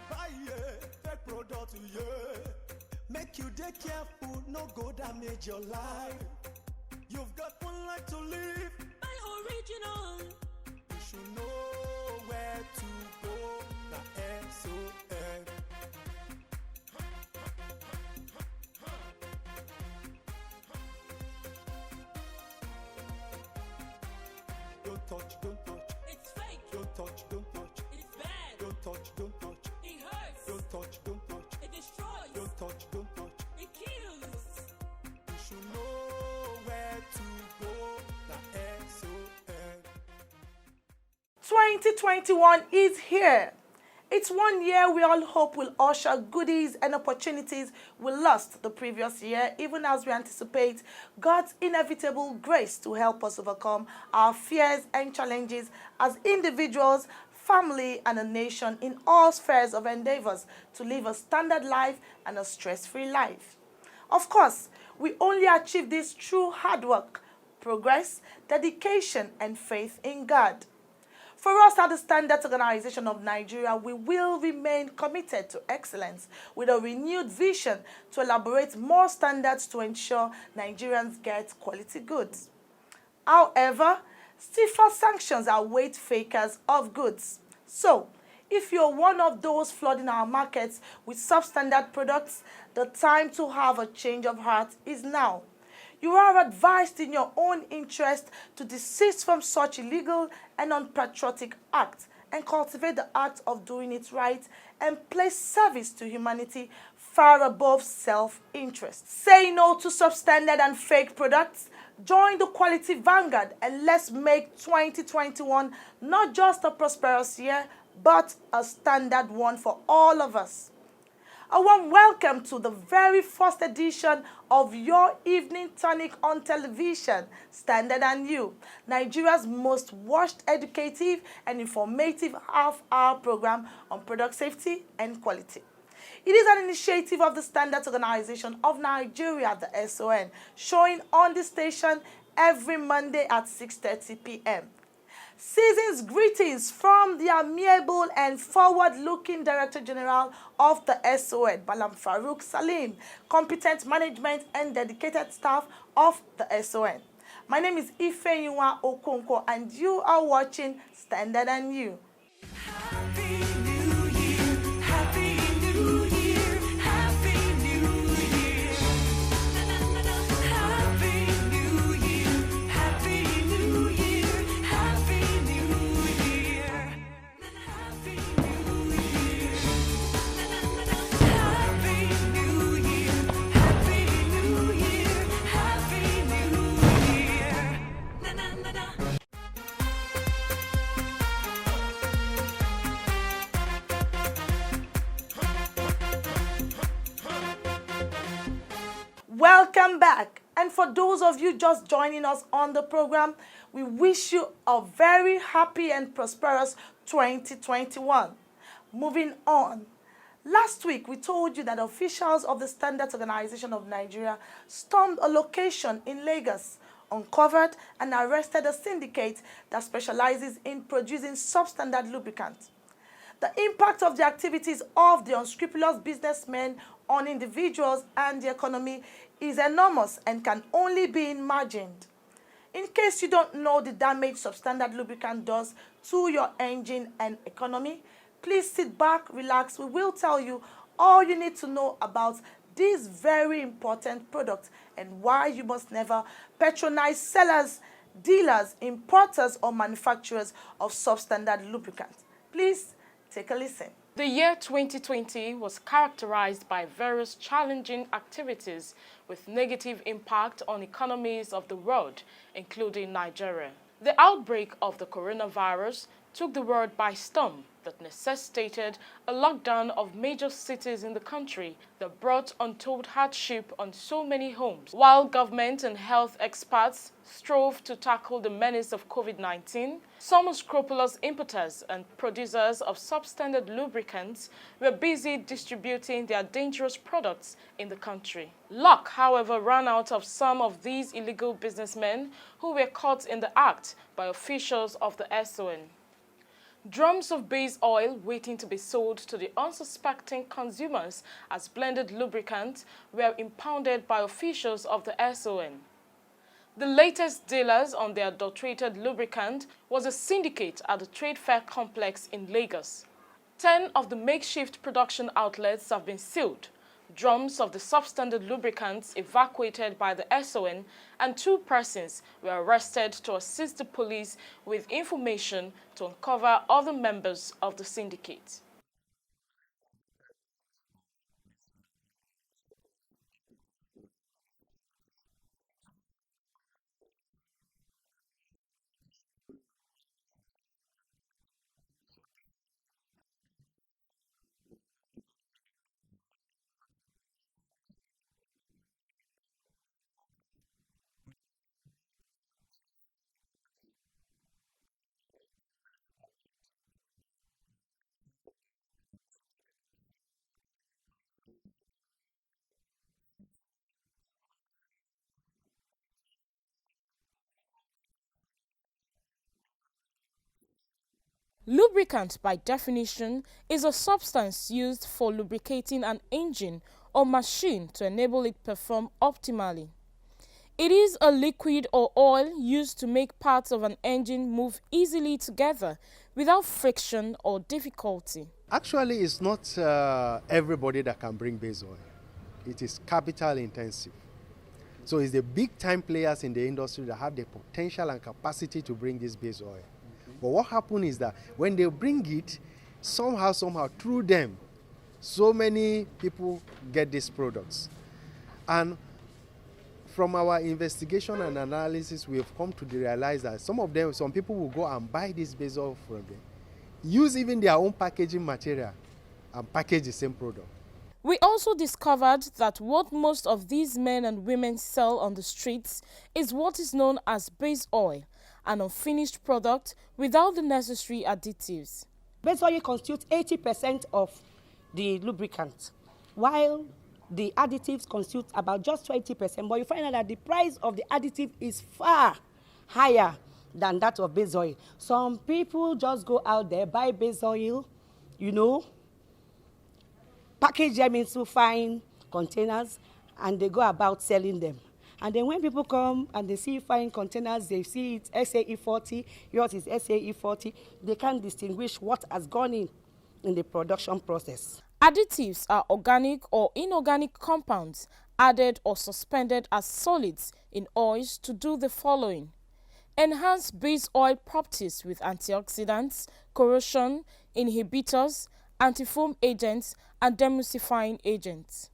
buy fake product, make you dey careful, no go damage your life. You've got one life to live. Buy original. You should know where to go. Na SON. Don't touch, don't touch. It's fake. Don't touch, don't touch. It's bad. Don't touch, don't touch. It hurts. Don't touch, don't touch. It destroys. Don't touch, don't touch. It kills. You should know where to go. Na SON. 2021 is here. It's 1 year we all hope will usher goodies and opportunities we lost the previous year, even as we anticipate God's inevitable grace to help us overcome our fears and challenges as individuals, family, and a nation in all spheres of endeavors to live a standard life and a stress-free life. Of course, we only achieve this through hard work, progress, dedication, and faith in God. For us at the Standards Organization of Nigeria, we will remain committed to excellence with a renewed vision to elaborate more standards to ensure Nigerians get quality goods. However, stiffer sanctions await fakers of goods. So, if you're one of those flooding our markets with substandard products, the time to have a change of heart is now. You are advised in your own interest to desist from such illegal and unpatriotic acts and cultivate the art of doing it right and place service to humanity far above self-interest. Say no to substandard and fake products. Join the quality vanguard and let's make 2021 not just a prosperous year, but a standard one for all of us. A warm welcome to the very first edition of your evening tonic on television, Standard and You, Nigeria's most watched educative and informative half-hour program on product safety and quality. It is an initiative of the Standards Organization of Nigeria, the SON, showing on the station every Monday at 6:30 p.m. Season's greetings from the amiable and forward-looking Director General of the SON, Balam Farouk Salim, competent management and dedicated staff of the SON. My name is Ifeyinwa Okonkwo and you are watching Standard and You. Happy New Year. Happy New Year. Happy New Year. Happy New Year. Happy New Year. Happy New Year. Happy New Year. Happy New Year. Happy New Year. Happy New Year. Na na na na. Welcome back. And for those of you just joining us on the program, we wish you a very happy and prosperous 2021. Moving on. Last week, we told you that officials of the Standards Organization of Nigeria stormed a location in Lagos, uncovered and arrested a syndicate that specializes in producing substandard lubricants. The impact of the activities of the unscrupulous businessmen on individuals and the economy is enormous and can only be imagined. In case you don't know the damage substandard lubricant does to your engine and economy, please sit back, relax. We will tell you all you need to know about this very important product and why you must never patronize sellers, dealers, importers, or manufacturers of substandard lubricants. Please take a listen. The year 2020 was characterized by various challenging activities with negative impact on economies of the world, including Nigeria. The outbreak of the coronavirus took the world by storm that necessitated a lockdown of major cities in the country that brought untold hardship on so many homes. While government and health experts strove to tackle the menace of COVID-19, some unscrupulous importers and producers of substandard lubricants were busy distributing their dangerous products in the country. Luck, however, ran out of some of these illegal businessmen who were caught in the act by officials of the SON. Drums of base oil waiting to be sold to the unsuspecting consumers as blended lubricant were impounded by officials of the SON. The latest dealers on the adulterated lubricant was a syndicate at the Trade Fair complex in Lagos. 10 of the makeshift production outlets have been sealed, drums of the substandard lubricants evacuated by the SON, and 2 persons were arrested to assist the police with information to uncover other members of the syndicate. Lubricant, by definition, is a substance used for lubricating an engine or machine to enable it perform optimally. It is a liquid or oil used to make parts of an engine move easily together without friction or difficulty. Actually, it's not everybody that can bring base oil. It is capital intensive. So it's the big time players in the industry that have the potential and capacity to bring this base oil. But what happens is that when they bring it, somehow, through them, so many people get these products. And from our investigation and analysis, we have come to realize that some people will go and buy this base oil from them, use even their own packaging material, and package the same product. We also discovered that what most of these men and women sell on the streets is what is known as base oil, an unfinished product without the necessary additives. Base oil constitutes 80% of the lubricant, while the additives constitute about just 20%. But you find out that the price of the additive is far higher than that of base oil. Some people just go out there, buy base oil, package them into fine containers, and they go about selling them. And then when people come and they see fine containers, they see it's SAE40, yours is SAE40, they can't distinguish what has gone in the production process. Additives are organic or inorganic compounds added or suspended as solids in oils to do the following: enhance base oil properties with antioxidants, corrosion, inhibitors, antifoam agents, and demulsifying agents.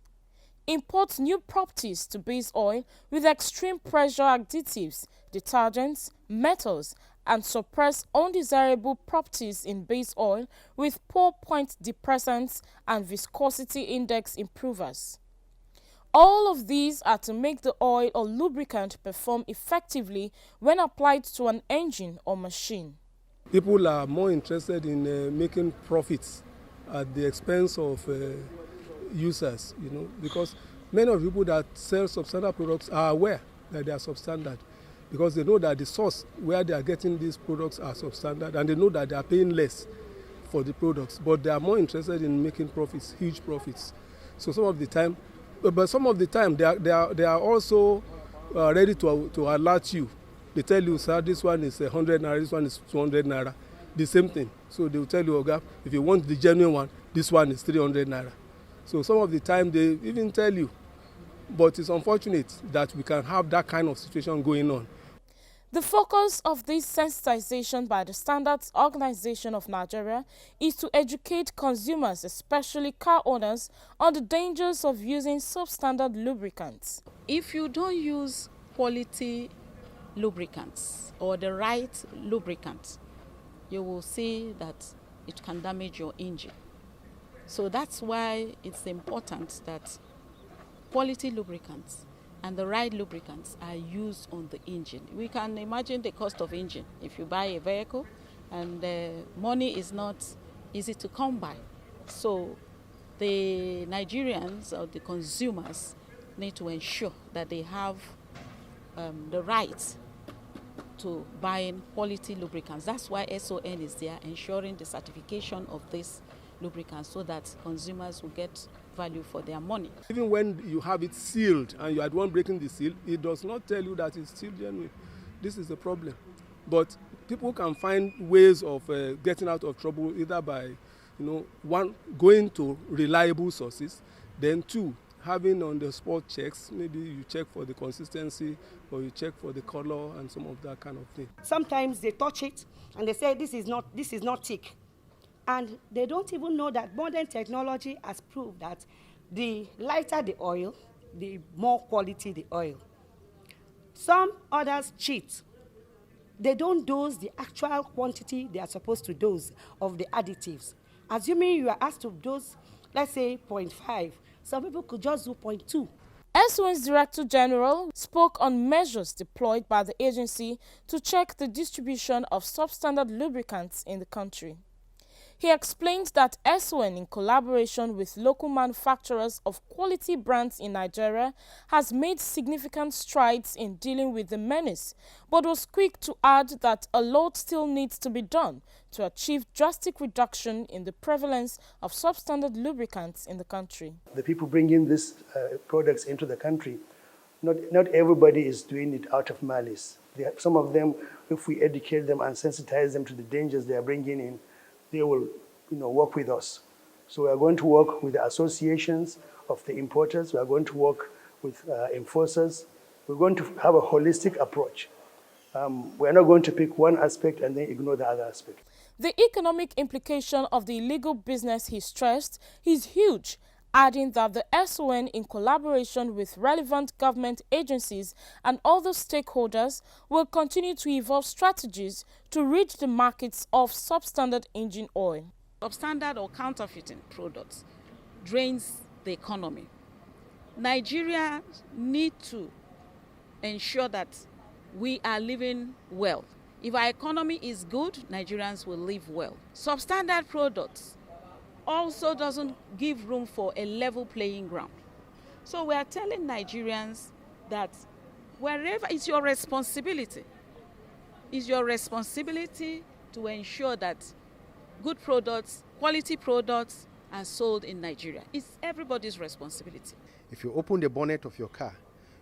Import new properties to base oil with extreme pressure additives, detergents, metals, and suppress undesirable properties in base oil with pour point depressants and viscosity index improvers. All of these are to make the oil or lubricant perform effectively when applied to an engine or machine. People are more interested in making profits at the expense of users, because many of the people that sell substandard products are aware that they are substandard, because they know that the source where they are getting these products are substandard, and they know that they are paying less for the products, but they are more interested in making profits, huge profits. So some of the time they are also ready to alert you. They tell you, sir, this one is 100 naira, this one is 200 naira, the same thing. So they will tell you, Oga, if you want the genuine one, this one is 300 naira. So some of the time they even tell you, but it's unfortunate that we can have that kind of situation going on. The focus of this sensitization by the Standards Organization of Nigeria is to educate consumers, especially car owners, on the dangers of using substandard lubricants. If you don't use quality lubricants or the right lubricant, you will see that it can damage your engine. So that's why it's important that quality lubricants and the right lubricants are used on the engine. We can imagine the cost of engine. If you buy a vehicle and money is not easy to come by. So the Nigerians or the consumers need to ensure that they have the right to buying quality lubricants. That's why SON is there, ensuring the certification of this lubricants so that consumers will get value for their money. Even when you have it sealed and you are the one breaking the seal, it does not tell you that it's still genuine. This is the problem. But people can find ways of getting out of trouble either by, one, going to reliable sources, then two, having on the spot checks. Maybe you check for the consistency or you check for the color and some of that kind of thing. Sometimes they touch it and they say this is not thick. And they don't even know that modern technology has proved that the lighter the oil, the more quality the oil. Some others cheat. They don't dose the actual quantity they are supposed to dose of the additives. Assuming you are asked to dose, let's say 0.5, some people could just do 0.2. SON's Director General spoke on measures deployed by the agency to check the distribution of substandard lubricants in the country. He explained that SON, in collaboration with local manufacturers of quality brands in Nigeria, has made significant strides in dealing with the menace, but was quick to add that a lot still needs to be done to achieve drastic reduction in the prevalence of substandard lubricants in the country. The people bringing these products into the country, not everybody is doing it out of malice. Some of them, if we educate them and sensitize them to the dangers they are bringing in, they will, work with us. So we are going to work with the associations of the importers. We are going to work with enforcers. We're going to have a holistic approach. We're not going to pick one aspect and then ignore the other aspect. The economic implication of the illegal business, he stressed, is huge, adding that the SON, in collaboration with relevant government agencies and other stakeholders, will continue to evolve strategies to reach the markets of substandard engine oil. Substandard or counterfeiting products drains the economy. Nigeria need to ensure that we are living well. If our economy is good, Nigerians will live well. Substandard products also doesn't give room for a level playing ground. So we are telling Nigerians that wherever it's your responsibility to ensure that good products, quality products are sold in Nigeria. It's everybody's responsibility. If you open the bonnet of your car,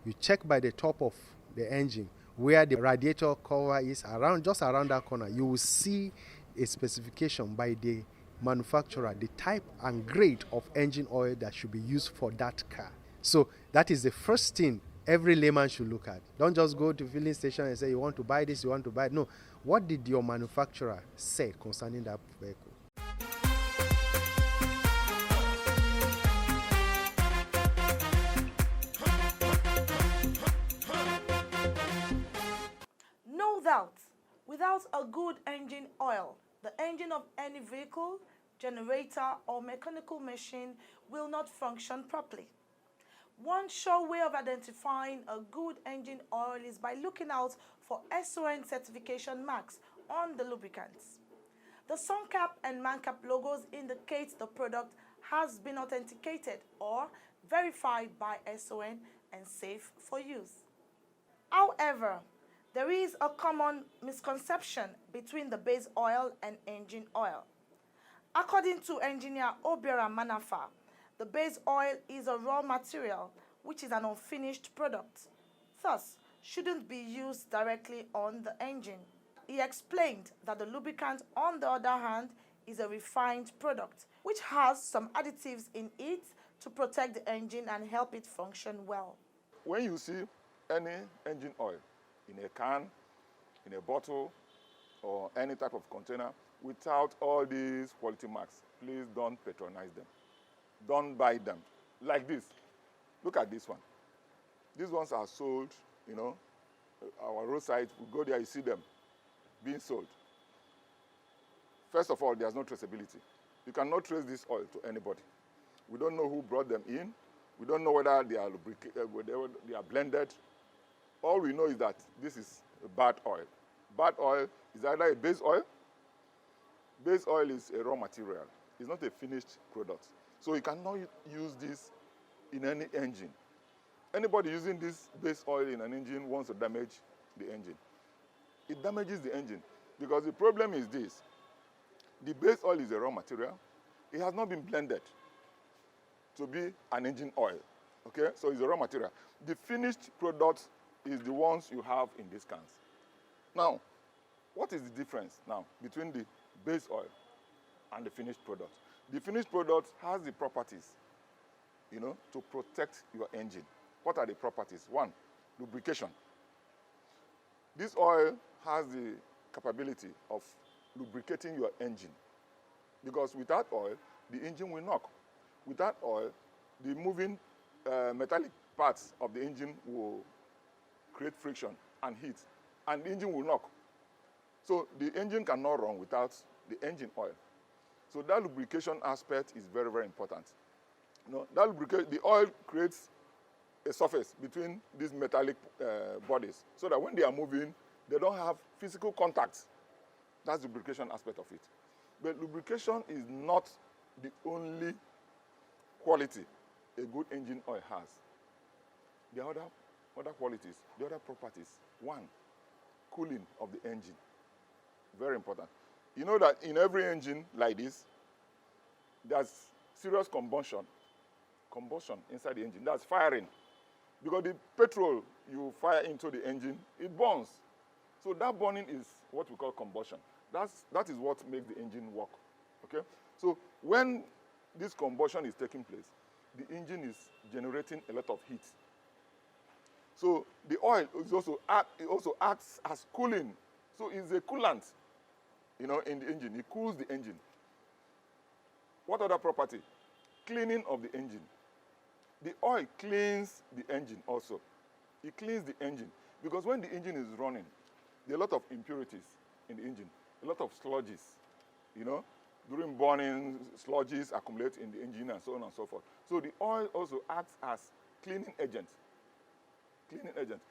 you check by the top of the engine where the radiator cover is, just around that corner, you will see a specification by the manufacturer, the type and grade of engine oil that should be used for that car. So that is the first thing every layman should look at. Don't just go to filling station and say you want to buy this, you want to buy it. No. What did your manufacturer say concerning that vehicle? No doubt, without a good engine oil, the engine of any vehicle, generator, or mechanical machine will not function properly. One sure way of identifying a good engine oil is by looking out for SON certification marks on the lubricants. The sun cap and man cap logos indicate the product has been authenticated or verified by SON and safe for use. However, there is a common misconception between the base oil and engine oil. According to engineer Obiora Manafa, the base oil is a raw material which is an unfinished product, thus shouldn't be used directly on the engine. He explained that the lubricant, on the other hand, is a refined product which has some additives in it to protect the engine and help it function well. When you see any engine oil in a can, in a bottle, or any type of container without all these quality marks, please don't patronize them. Don't buy them. Like this. Look at this one. These ones are sold, our roadside, we go there, you see them being sold. First of all, there's no traceability. You cannot trace this oil to anybody. We don't know who brought them in. We don't know whether they are whether they are blended. All we know is that this is a bad oil. Bad oil is either a base oil. Base oil is a raw material. It's not a finished product. So you cannot use this in any engine. Anybody using this base oil in an engine wants to damage the engine. it damages the engine. Because the problem is this. The base oil is a raw material. It has not been blended to be an engine oil. Okay, so it's a raw material. The finished product is the ones you have in these cans. Now, what is the difference now between the base oil and the finished product? The finished product has the properties, to protect your engine. What are the properties? One, lubrication. This oil has the capability of lubricating your engine, because without oil, the engine will knock. Without oil, the moving metallic parts of the engine will create friction and heat, and the engine will knock. So the engine cannot run without the engine oil. So that lubrication aspect is very, very important. The oil creates a surface between these metallic bodies, so that when they are moving, they don't have physical contact. That's the lubrication aspect of it. But lubrication is not the only quality a good engine oil has. There are other qualities, the other properties. One, cooling of the engine. Very important. You know that in every engine like this, there's serious combustion inside the engine. That's firing. Because the petrol you fire into the engine, it burns. So that burning is what we call combustion. That is what makes the engine work. Okay? So when this combustion is taking place, the engine is generating a lot of heat. So the oil is also acts as cooling. So it's a coolant, in the engine. It cools the engine. What other property? Cleaning of the engine. The oil cleans the engine also. It cleans the engine. Because when the engine is running, there are a lot of impurities in the engine, a lot of sludges, During burning, sludges accumulate in the engine and so on and so forth. So the oil also acts as cleaning agent. Cleaning agent.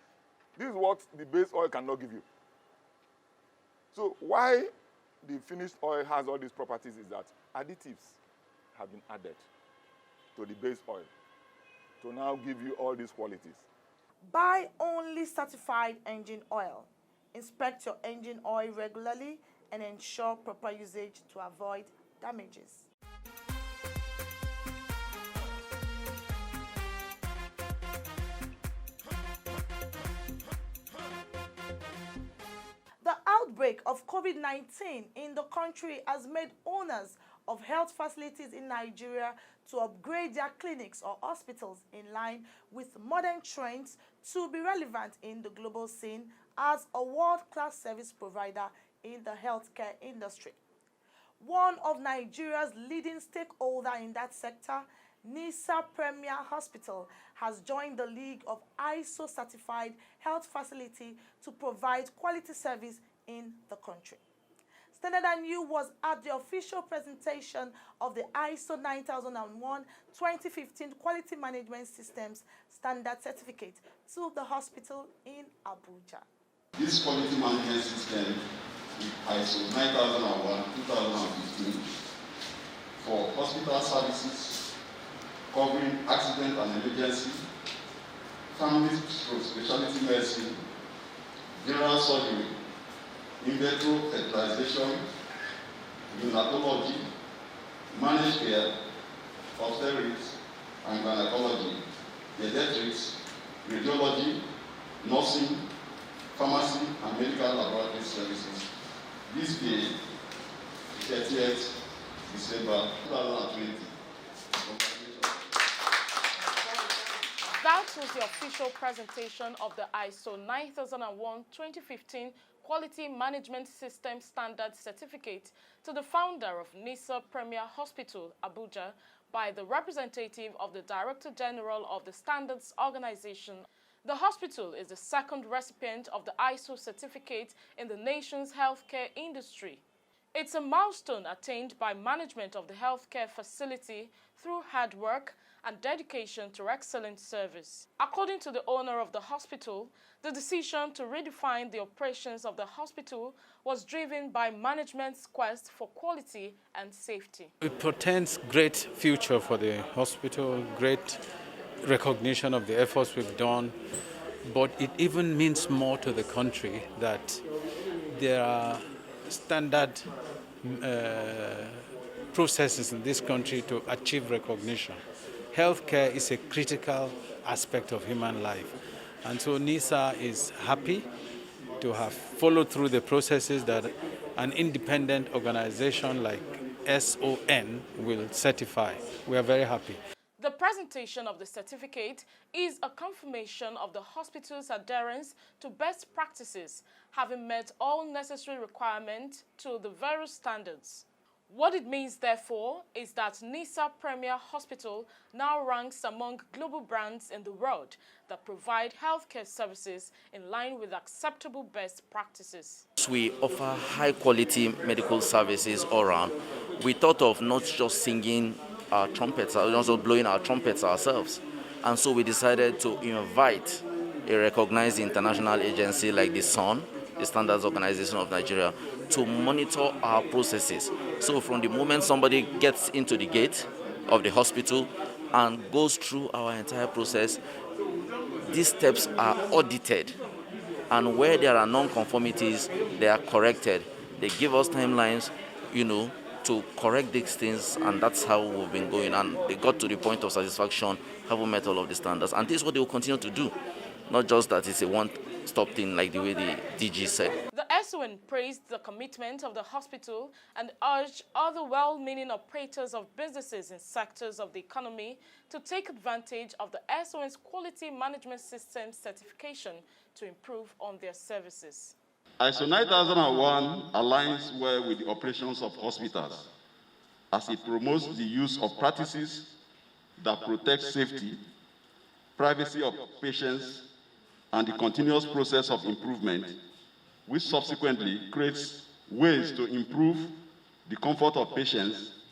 This is what the base oil cannot give you. So why the finished oil has all these properties is that additives have been added to the base oil to now give you all these qualities. Buy only certified engine oil. Inspect your engine oil regularly and ensure proper usage to avoid damages. The outbreak of COVID-19 in the country has made owners of health facilities in Nigeria to upgrade their clinics or hospitals in line with modern trends to be relevant in the global scene as a world-class service provider in the healthcare industry. One of Nigeria's leading stakeholders in that sector, NISA Premier Hospital, has joined the League of ISO-certified health facility to provide quality service in the country. Standard & New was at the official presentation of the ISO 9001-2015 Quality Management Systems Standard Certificate to the hospital in Abuja. This quality management system ISO 9001-2015 for hospital services covering accident and emergency, family specialty medicine, general surgery, in vitro fertilization, neonatology, managed care, obstetrics and gynecology, pediatrics, radiology, nursing, pharmacy and medical laboratory services. This day, 30th December 2020. That was the official presentation of the ISO 9001-2015 Quality Management System Standard Certificate to the founder of NISA Premier Hospital, Abuja, by the representative of the Director General of the Standards Organization. The hospital is the second recipient of the ISO certificate in the nation's healthcare industry. It's a milestone attained by management of the healthcare facility through hard work and dedication to excellent service. According to the owner of the hospital, the decision to redefine the operations of the hospital was driven by management's quest for quality and safety. It portends great future for the hospital, great recognition of the efforts we've done, but it even means more to the country that there are standard processes in this country to achieve recognition. Healthcare is a critical aspect of human life. And so NISA is happy to have followed through the processes that an independent organization like SON will certify. We are very happy. The presentation of the certificate is a confirmation of the hospital's adherence to best practices, having met all necessary requirements to the various standards. What it means, therefore, is that NISA Premier Hospital now ranks among global brands in the world that provide healthcare services in line with acceptable best practices. We offer high-quality medical services all around. We thought of not just singing our trumpets, also blowing our trumpets ourselves. And so we decided to invite a recognized international agency like the SON, the Standards Organization of Nigeria, to monitor our processes. So from the moment somebody gets into the gate of the hospital and goes through our entire process, these steps are audited. And where there are non-conformities, they are corrected. They give us timelines, to correct these things, and that's how we've been going. And they got to the point of satisfaction, having met all of the standards. And this is what they will continue to do. Not just that it's a one-stop thing like the way the DG said. The SON praised the commitment of the hospital and urged other well-meaning operators of businesses in sectors of the economy to take advantage of the SON's Quality Management System certification to improve on their services. ISO 9001 aligns well with the operations of hospitals as it promotes the use of practices that protect safety, privacy of patients, and the continuous process of improvement, which subsequently creates ways to improve the comfort of patients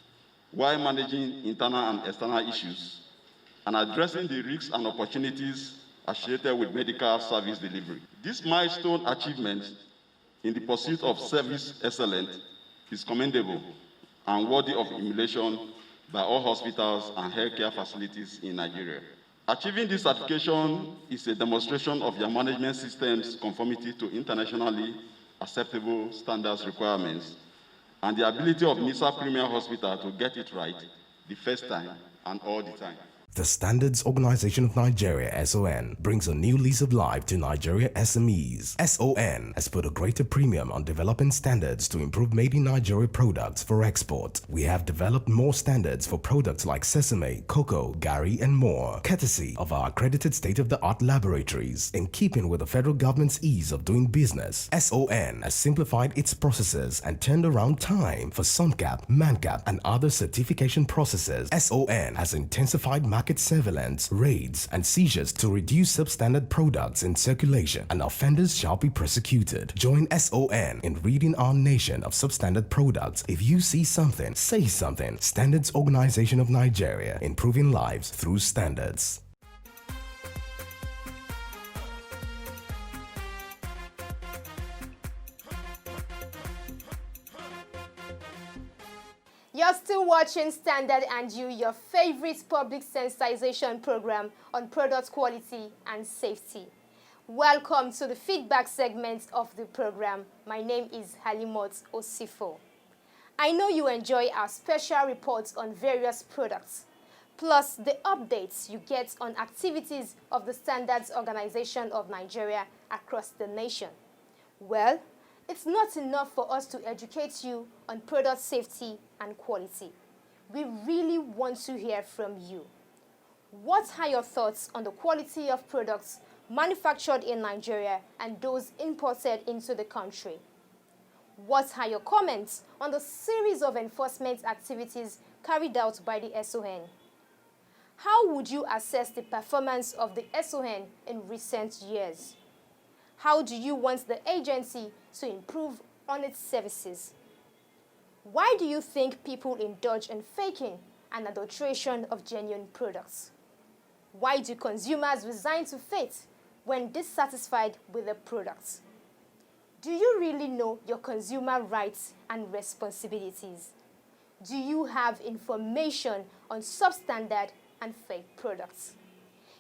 while managing internal and external issues and addressing the risks and opportunities associated with medical service delivery. This milestone achievement in the pursuit of service excellence is commendable and worthy of emulation by all hospitals and healthcare facilities in Nigeria. Achieving this certification is a demonstration of your management system's conformity to internationally acceptable standards requirements and the ability of NISA Premier Hospital to get it right the first time and all the time. The Standards Organization of Nigeria, SON, brings a new lease of life to Nigeria SMEs. SON has put a greater premium on developing standards to improve made in Nigeria products for export. We have developed more standards for products like sesame, cocoa, gari, and more, courtesy of our accredited state-of-the-art laboratories. In keeping with the federal government's ease of doing business, SON has simplified its processes and turned around time for SUNCAP, MANCAP, and other certification processes. SON has intensified market surveillance, raids, and seizures to reduce substandard products in circulation, and offenders shall be prosecuted. Join SON in ridding our nation of substandard products. If you see something, say something. Standards Organization of Nigeria, improving lives through standards. You're still watching Standard and You, your favorite public sensitization program on product quality and safety. Welcome to the feedback segment of the program. My name is Halimot Osifo. I know you enjoy our special reports on various products, plus the updates you get on activities of the Standards Organization of Nigeria across the nation. Well, it's not enough for us to educate you on product safety and quality. We really want to hear from you. What are your thoughts on the quality of products manufactured in Nigeria and those imported into the country? What are your comments on the series of enforcement activities carried out by the SON? How would you assess the performance of the SON in recent years? How do you want the agency to improve on its services? Why do you think people indulge in faking and adulteration of genuine products? Why do consumers resign to fate when dissatisfied with the products? Do you really know your consumer rights and responsibilities? Do you have information on substandard and fake products?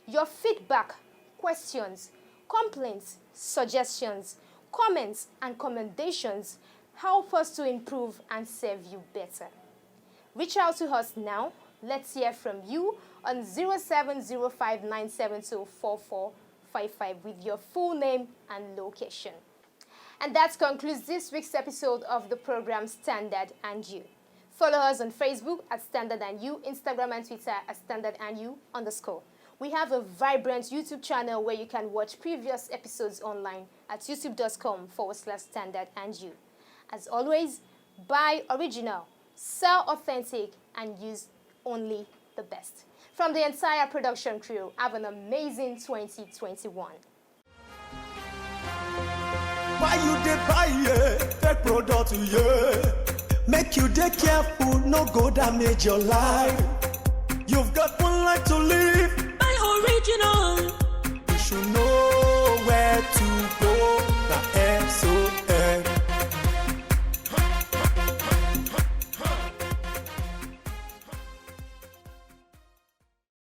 Your feedback, questions, complaints, suggestions Comments and commendations help us to improve and serve you better. Reach out to us now. Let's hear from you on 0705972445 with your full name and location. And that concludes this week's episode of the program Standard and You. Follow us on Facebook at Standard and You, Instagram and Twitter at Standard and You _. We have a vibrant YouTube channel where you can watch previous episodes online at youtube.com/Standard and You. As always, buy original, sell authentic, and use only the best. From the entire production crew, have an amazing 2021. Why you dey buy fake product, Make you dey careful, no go damage your life. You've got one life to live. Buy original. You should know where to go. Now